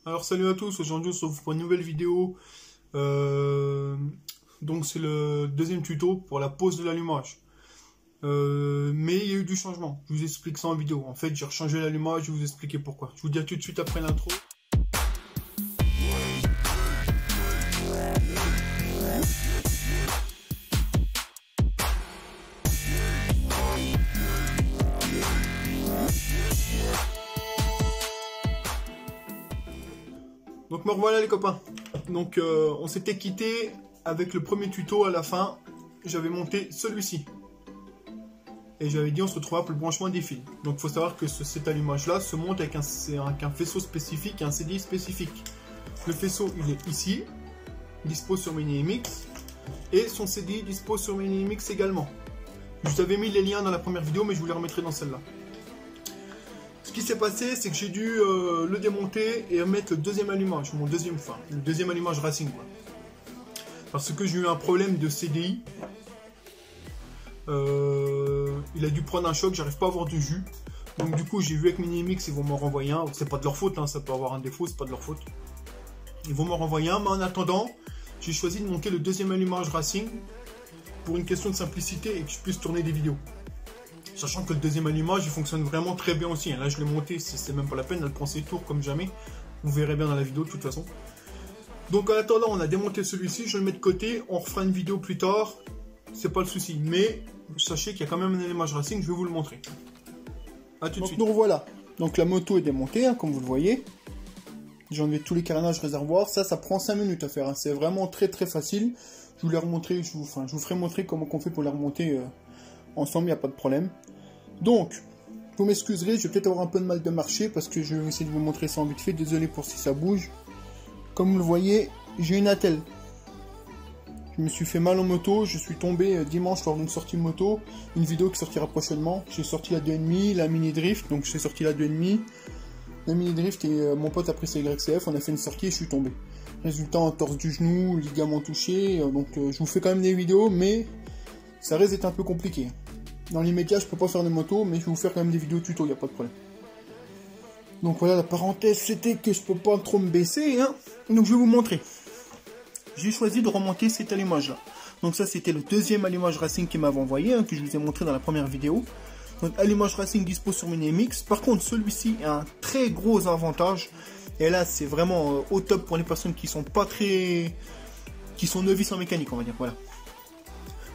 Alors salut à tous, aujourd'hui on se retrouve pour une nouvelle vidéo. Donc c'est le deuxième tuto pour la pose de l'allumage. Mais il y a eu du changement, je vous explique ça en vidéo. En fait j'ai rechangé l'allumage, je vais vous expliquer pourquoi. Je vous dis à tout de suite après l'intro. Donc me revoilà les copains. Donc on s'était quitté avec le premier tuto. À la fin j'avais monté celui-ci et j'avais dit on se retrouvera pour le branchement des fils. Donc il faut savoir que cet allumage là se monte avec un faisceau spécifique et un CDI spécifique. Le faisceau il est ici, dispo sur Mini-MX, et son CDI dispo sur Mini-MX également. Je vous avais mis les liens dans la première vidéo, mais je vous les remettrai dans celle-là. Ce qui s'est passé, c'est que j'ai dû le démonter et mettre le deuxième allumage, le deuxième allumage racing, quoi. Parce que j'ai eu un problème de CDI. Il a dû prendre un choc, j'arrive pas à avoir de jus. Donc du coup, j'ai vu avec Mini-MX, ils vont m'en renvoyer un. C'est pas de leur faute, hein, ça peut avoir un défaut, c'est pas de leur faute. Ils vont m'en renvoyer un, mais en attendant, j'ai choisi de monter le deuxième allumage racing pour une question de simplicité et que je puisse tourner des vidéos. Sachant que le deuxième allumage il fonctionne vraiment très bien aussi. Là je l'ai monté, c'est même pas la peine, elle prend ses tours comme jamais. Vous verrez bien dans la vidéo de toute façon. Donc en attendant on a démonté celui-ci, je le mets de côté, on refera une vidéo plus tard. C'est pas le souci, mais sachez qu'il y a quand même un allumage racing, je vais vous le montrer. A tout de suite. Donc nous revoilà. Donc la moto est démontée, hein, comme vous le voyez. J'ai enlevé tous les carénages réservoirs, ça prend 5 minutes à faire, hein. C'est vraiment très facile. Je vous l'ai remontré, je vous ferai montrer comment on fait pour la remonter ensemble, il n'y a pas de problème. Donc, vous m'excuserez, je vais peut-être avoir un peu de mal de marcher parce que je vais essayer de vous montrer ça en vite fait. Désolé pour si ça bouge. Comme vous le voyez, j'ai une attelle. Je me suis fait mal en moto, je suis tombé dimanche lors d'une sortie moto. Une vidéo qui sortira prochainement. J'ai sorti la 2,5, la mini drift, donc j'ai sorti la 2,5. La mini drift et mon pote a pris sa YCF, on a fait une sortie et je suis tombé. Résultat, entorse du genou, ligament touché, donc je vous fais quand même des vidéos, mais ça risque d'être un peu compliqué. Dans l'immédiat, je peux pas faire de moto, mais je vais vous faire quand même des vidéos tuto, il n'y a pas de problème. Donc voilà, la parenthèse, c'était que je peux pas trop me baisser, hein. Donc je vais vous montrer. J'ai choisi de remonter cet allumage-là. Donc ça, c'était le deuxième allumage racing qu'il m'avait envoyé, hein, que je vous ai montré dans la première vidéo. Donc allumage racing dispo sur Mini-MX. Par contre, celui-ci a un très gros avantage. Et là, c'est vraiment au top pour les personnes qui sont pas très... qui sont novices en mécanique, on va dire, voilà.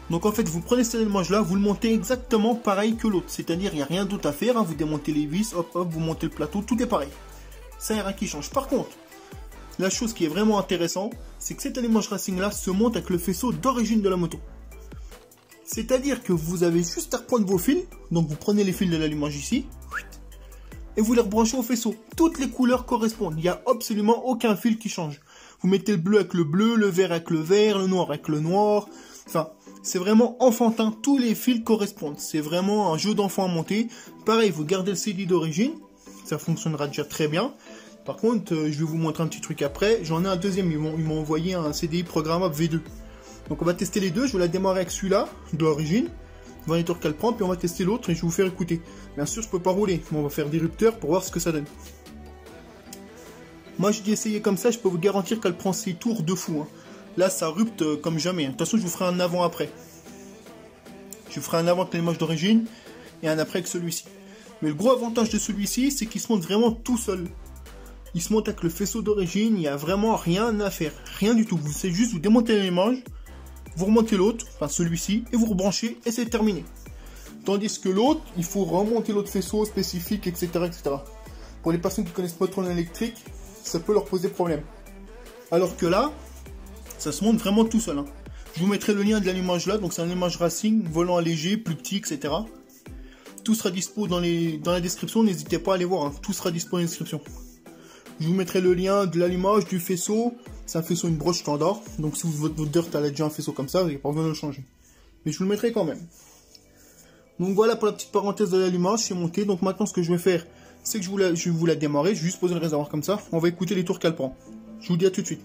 Donc en fait, vous prenez cet allumage-là, vous le montez exactement pareil que l'autre. C'est-à-dire, il n'y a rien d'autre à faire, hein. Vous démontez les vis, hop, hop, vous montez le plateau, tout est pareil. Ça, il n'y a rien qui change. Par contre, la chose qui est vraiment intéressante, c'est que cet allumage racing-là se monte avec le faisceau d'origine de la moto. C'est-à-dire que vous avez juste à reprendre vos fils. Donc vous prenez les fils de l'allumage ici. Et vous les rebranchez au faisceau. Toutes les couleurs correspondent. Il n'y a absolument aucun fil qui change. Vous mettez le bleu avec le bleu, le vert avec le vert, le noir avec le noir. Enfin, c'est vraiment enfantin. Tous les fils correspondent. C'est vraiment un jeu d'enfant à monter. Pareil, vous gardez le CD d'origine. Ça fonctionnera déjà très bien. Par contre, je vais vous montrer un petit truc après. J'en ai un deuxième. Ils m'ont envoyé un CDI programmable V2. Donc on va tester les deux. Je vais la démarrer avec celui-là, de l'origine. Voir les tours qu'elle prend. Puis on va tester l'autre et je vais vous faire écouter. Bien sûr, je peux pas rouler. Mais on va faire des rupteurs pour voir ce que ça donne. Moi, j'ai essayé comme ça. Je peux vous garantir qu'elle prend ses tours de fou, hein. Là, ça rupte comme jamais. De toute façon, je vous ferai un avant-après. Je vous ferai un avant avec l'image d'origine et un après avec celui-ci. Mais le gros avantage de celui-ci, c'est qu'il se monte vraiment tout seul. Il se monte avec le faisceau d'origine. Il n'y a vraiment rien à faire. Rien du tout. Vous savez juste vous démonter l'image, vous remontez l'autre, enfin celui-ci, et vous rebranchez et c'est terminé. Tandis que l'autre, il faut remonter l'autre faisceau spécifique, etc., etc. Pour les personnes qui connaissent pas trop l'électrique, ça peut leur poser problème. Alors que là, ça se monte vraiment tout seul, hein. Je vous mettrai le lien de l'allumage là, donc c'est un allumage racing, volant allégé, plus petit, etc. Tout sera dispo dans la description, n'hésitez pas à aller voir, hein. Tout sera dispo dans la description. Je vous mettrai le lien de l'allumage, du faisceau. C'est un faisceau, une broche standard. Donc si votre dirt a déjà un faisceau comme ça, vous n'avez pas besoin de le changer. Mais je vous le mettrai quand même. Donc voilà pour la petite parenthèse de l'allumage, c'est monté. Donc maintenant ce que je vais faire, c'est que je vais vous la démarrer. Je vais juste poser le réservoir comme ça. On va écouter les tours qu'elle prend. Je vous dis à tout de suite.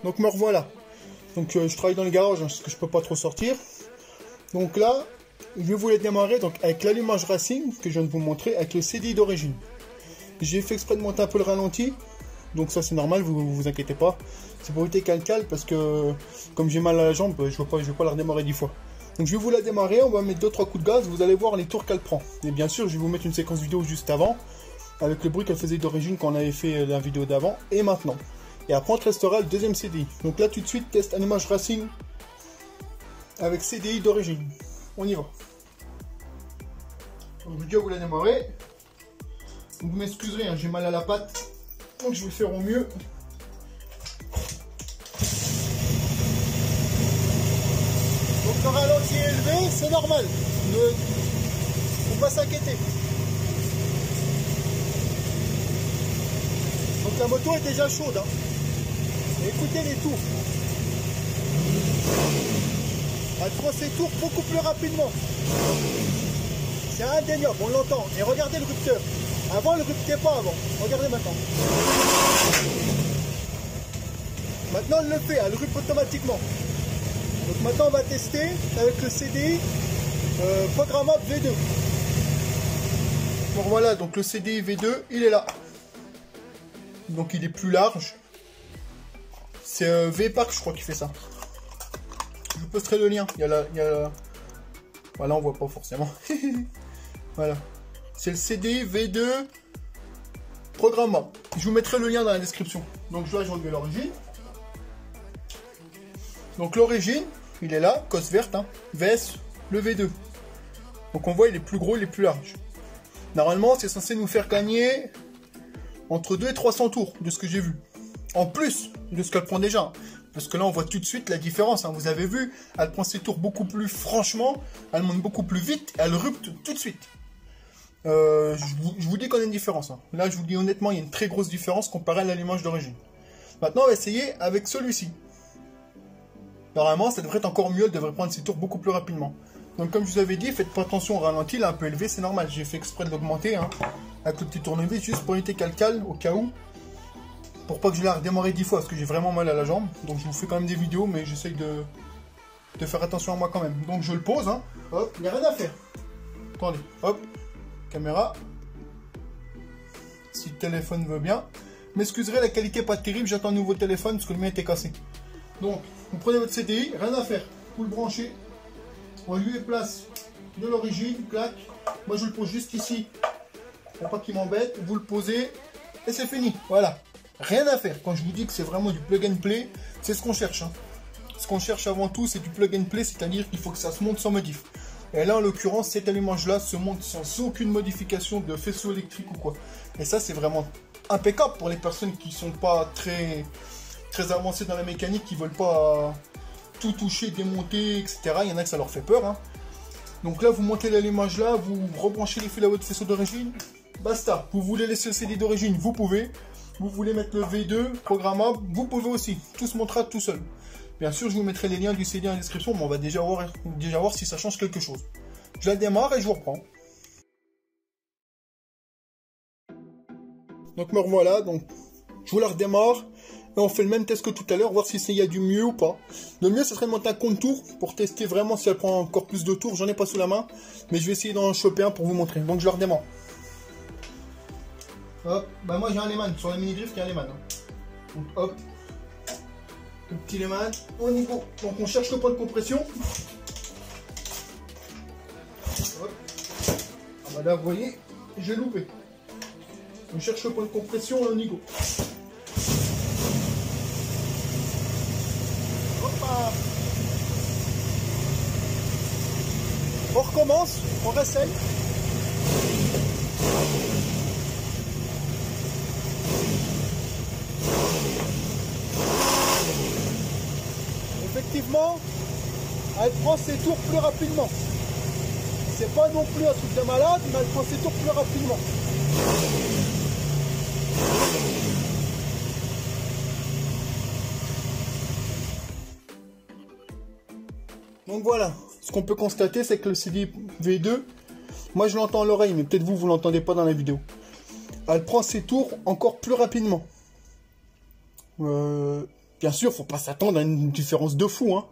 Donc me revoilà. Donc je travaille dans le garage parce que je peux pas trop sortir. Donc là, je vais vous les démarrer donc avec l'allumage racing que je viens de vous montrer avec le CDI d'origine. J'ai fait exprès de monter un peu le ralenti. Donc ça c'est normal, vous inquiétez pas. C'est pour éviter qu'elle cale parce que comme j'ai mal à la jambe, je vais pas la redémarrer 10 fois. Donc je vais vous la démarrer, on va mettre 2-3 coups de gaz, vous allez voir les tours qu'elle prend. Et bien sûr, je vais vous mettre une séquence vidéo juste avant avec le bruit qu'elle faisait d'origine quand on avait fait la vidéo d'avant et maintenant. Et après on testera le deuxième CDI. Donc là tout de suite, test allumage racing avec CDI d'origine. On y va. Donc je vais déjà vous la démarrer. Vous m'excuserez, hein, j'ai mal à la patte. Donc je vais faire au mieux. Donc le ralenti est élevé, c'est normal. Faut pas s'inquiéter. Donc la moto est déjà chaude. Hein. Écoutez les tours. Elle prend ses tours beaucoup plus rapidement. C'est indéniable, on l'entend. Et regardez le rupteur. Avant, elle ne ruptait pas avant. Regardez maintenant. Maintenant, elle le fait. Elle rupte automatiquement. Donc maintenant, on va tester avec le CDI programmable V2. Bon voilà, donc le CDI V2, il est là. Donc il est plus large. C'est V-Park, je crois, qui fait ça. Je vous posterai le lien. Il y a voilà, on voit pas forcément. Voilà. C'est le CDI V2 programmable. Je vous mettrai le lien dans la description. Donc là, je vais enlever l'origine. Donc l'origine, il est là, cosse verte, hein, VS, le V2. Donc on voit, il est plus gros, il est plus large. Normalement, c'est censé nous faire gagner entre 2 et 300 tours de ce que j'ai vu. En plus de ce qu'elle prend déjà. Parce que là, on voit tout de suite la différence. Hein. Vous avez vu, elle prend ses tours beaucoup plus franchement. Elle monte beaucoup plus vite. Elle rupte tout de suite. Je vous dis qu'on a une différence. Hein. Là, je vous dis honnêtement, il y a une très grosse différence comparée à l'allumage d'origine. Maintenant, on va essayer avec celui-ci. Normalement, ça devrait être encore mieux. Elle devrait prendre ses tours beaucoup plus rapidement. Donc, comme je vous avais dit, faites pas attention au ralenti. Il est un peu élevé, c'est normal. J'ai fait exprès de l'augmenter. Hein, avec le petit tournevis, juste pour éviter qu'elle cale au cas où. Pour pas que je la redémarre 10 fois, parce que j'ai vraiment mal à la jambe. Donc je vous fais quand même des vidéos, mais j'essaye de faire attention à moi quand même. Donc je le pose, hein. Hop, il n'y a rien à faire. Attendez, hop, caméra. Si le téléphone veut bien. M'excuserez, la qualité n'est pas terrible, j'attends un nouveau téléphone, parce que le mien était cassé. Donc, vous prenez votre CDI, rien à faire. Vous le branchez. On lui place de l'origine, clac. Moi je le pose juste ici, pour pas qu'il m'embête. Vous le posez, et c'est fini, voilà. Rien à faire. Quand je vous dis que c'est vraiment du plug and play, c'est ce qu'on cherche. Hein. Ce qu'on cherche avant tout, c'est du plug and play, c'est-à-dire qu'il faut que ça se monte sans modif. Et là, en l'occurrence, cet allumage-là se monte sans aucune modification de faisceau électrique ou quoi. Et ça, c'est vraiment impeccable pour les personnes qui ne sont pas très avancées dans la mécanique, qui ne veulent pas tout toucher, démonter, etc. Il y en a que ça leur fait peur. Hein. Donc là, vous montez l'allumage-là, vous rebranchez les fils à votre faisceau d'origine. Basta. Vous voulez laisser le CD d'origine, vous pouvez. Vous voulez mettre le V2 programmable, vous pouvez aussi. Tout se montera tout seul. Bien sûr, je vous mettrai les liens du CD en description, mais on va déjà voir si ça change quelque chose. Je la démarre et je vous reprends. Donc me revoilà, donc je vous la redémarre. Et on fait le même test que tout à l'heure, voir si il y a du mieux ou pas. Le mieux, ce serait de monter un compte tour pour tester vraiment si elle prend encore plus de tours. J'en ai pas sous la main, mais je vais essayer d'en choper un pour vous montrer. Donc je la redémarre. Hop, bah moi j'ai un Lehman, sur la mini drift il y a un Lehman. Hein. Donc hop, le petit Lehman, on y va. Donc on cherche le point de compression. Hop. Ah bah là vous voyez, j'ai loupé. On cherche le point de compression et on y go. Hop. On recommence, on réessaye. Effectivement, elle prend ses tours plus rapidement. C'est pas non plus un truc de malade, mais elle prend ses tours plus rapidement. Donc voilà, ce qu'on peut constater, c'est que le CD V2, moi je l'entends à l'oreille, mais peut-être vous l'entendez pas dans la vidéo. Elle prend ses tours encore plus rapidement. Bien sûr, faut pas s'attendre à une différence de fou, hein.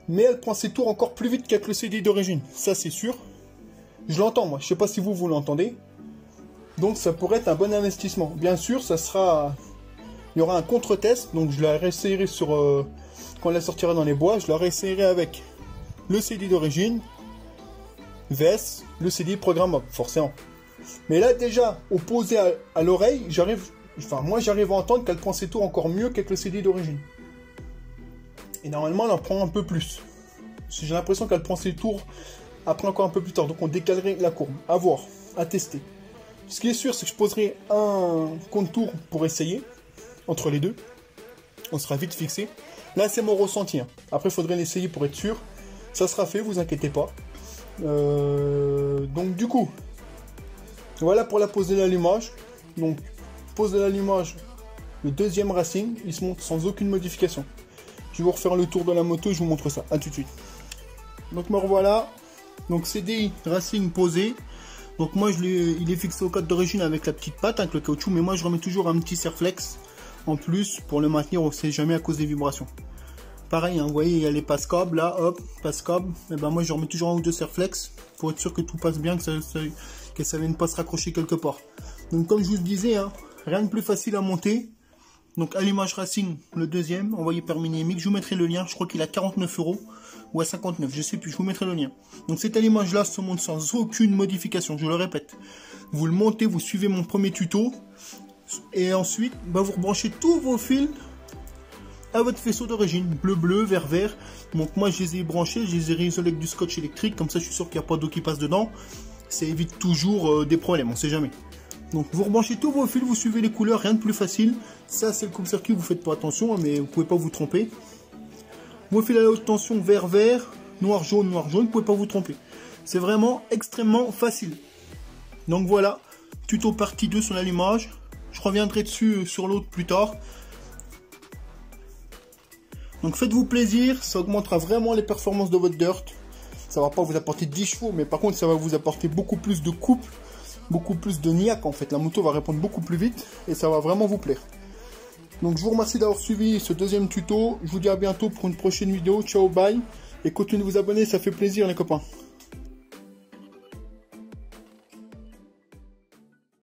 Mais elle prend ses tours encore plus vite qu'avec le CD d'origine, ça c'est sûr. Je l'entends moi, je sais pas si vous l'entendez. Donc ça pourrait être un bon investissement. Bien sûr, ça sera... Il y aura un contre-test, donc je la réessayerai sur... Quand elle sortira dans les bois, je la réessayerai avec le CD d'origine, VS, le CD programmable, forcément. Mais là déjà, opposé à l'oreille, moi j'arrive à entendre qu'elle prend ses tours encore mieux qu'avec le CD d'origine. Et normalement, elle en prend un peu plus. J'ai l'impression qu'elle prend ses tours après encore un peu plus tard. Donc on décalerait la courbe. À voir, à tester. Ce qui est sûr, c'est que je poserai un compte-tour pour essayer. Entre les deux. On sera vite fixé. Là, c'est mon ressenti. Hein. Après, il faudrait l'essayer pour être sûr. Ça sera fait, vous inquiétez pas. Donc du coup, voilà pour la pose de l'allumage. Donc, pose de l'allumage, le deuxième Racing, il se monte sans aucune modification. Je vais vous refaire le tour de la moto et je vous montre ça. A tout de suite. Donc me revoilà. Donc CDI Racing posé. Donc moi il est fixé au code d'origine avec la petite patte, avec le caoutchouc. Mais moi je remets toujours un petit serflex en plus pour le maintenir. On ne sait jamais à cause des vibrations. Pareil, hein, vous voyez, il y a les passe-câbles là, hop, passe-câbles. Et ben moi je remets toujours un ou deux serflex pour être sûr que tout passe bien, que ça vienne pas se raccrocher quelque part. Donc comme je vous le disais, hein, rien de plus facile à monter. Donc allumage Racing, le deuxième, envoyé par Minimic. Je vous mettrai le lien, je crois qu'il a 49 € ou à 59, je sais plus, je vous mettrai le lien. Donc cet allumage là se monte sans aucune modification, je le répète. Vous le montez, vous suivez mon premier tuto. Et ensuite, vous rebranchez tous vos fils à votre faisceau d'origine. Bleu, vert. Donc moi je les ai branchés, je les ai réisolés avec du scotch électrique. Comme ça je suis sûr qu'il n'y a pas d'eau qui passe dedans. Ça évite toujours des problèmes, on sait jamais. Donc vous rebranchez tous vos fils, vous suivez les couleurs, rien de plus facile. Ça c'est le coupe-circuit, vous faites pas attention, mais vous pouvez pas vous tromper. Vos fils à haute tension, vert, noir, jaune, vous pouvez pas vous tromper. C'est vraiment extrêmement facile. Donc voilà, tuto partie 2 sur l'allumage. Je reviendrai dessus sur l'autre plus tard. Donc faites-vous plaisir, ça augmentera vraiment les performances de votre dirt. Ça va pas vous apporter 10 chevaux, mais par contre ça va vous apporter beaucoup plus de couple. Beaucoup plus de niaque en fait, la moto va répondre beaucoup plus vite et ça va vraiment vous plaire. Donc je vous remercie d'avoir suivi ce deuxième tuto, je vous dis à bientôt pour une prochaine vidéo, ciao bye et continuez de vous abonner, ça fait plaisir les copains.